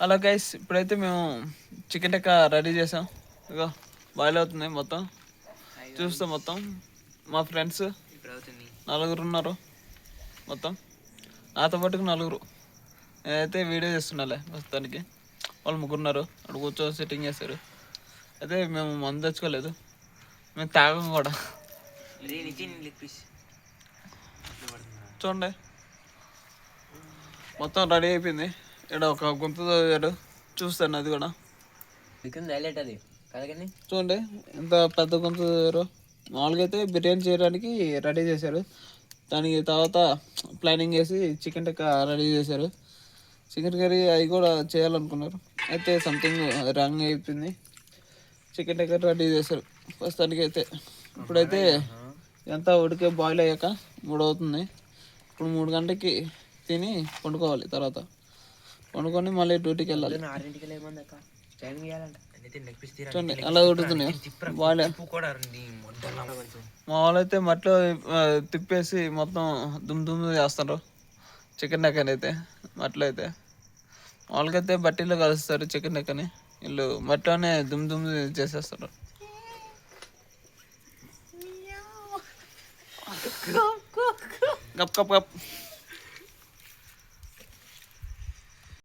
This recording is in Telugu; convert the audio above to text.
హలో గైస్, ఇప్పుడైతే మేము చికెన్ టిక్కా రెడీ చేసాం. ఇగో బాయిల్ అవుతుంది మొత్తం. చూస్తాం మొత్తం. మా ఫ్రెండ్స్ నలుగురు ఉన్నారు మొత్తం. నాతో పాటుకు నలుగురు. నేనైతే వీడియో చేస్తున్నాలే ప్రస్తుతానికి. వాళ్ళు ముగ్గురున్నారు, అక్కడ కూర్చో సెట్టింగ్ చేస్తారు. అయితే మేము మందు తెచ్చుకోలేదు, మేము తాగం కూడా. చూడండి మొత్తం రెడీ అయిపోయింది. ఇక్కడ ఒక గుంత తవ్వాడు, చూస్తాను అది కూడా. చూడండి ఎంత పెద్ద గుంత తవ్వారు. మామూలుగా అయితే బిర్యానీ చేయడానికి రెడీ చేశారు. దానికి తర్వాత ప్లానింగ్ చేసి చికెన్ టిక్కా రెడీ చేశారు. చికెన్ కర్రీ అవి కూడా చేయాలనుకున్నారు, అయితే సంథింగ్ రాంగ్ అయిపోయింది. చికెన్ టిక్కా రెడీ చేశారు ప్రస్తుతానికి అయితే. ఇప్పుడైతే ఎంత ఉడికే బాయిల్ అయ్యాక 3 అవుతుంది. ఇప్పుడు 3 గంటలకి తిని పండుకోవాలి. తర్వాత వండుకొని మళ్ళీ డ్యూటీకి వెళ్ళాలి. చూడండి అలా ఉడుకుతున్నాయి బాయిల్. మా వాళ్ళు అయితే మట్లో తిప్పేసి మొత్తం దుమ్ చేస్తారు చికెన్ నెక్కని అయితే. మట్లో అయితే మామూలుగా అయితే బట్టీలో కలుస్తారు చికెన్ నెక్కని, వీళ్ళు మట్లోనే దుమ్ చేసేస్తారు. గప్ గప్ గప్.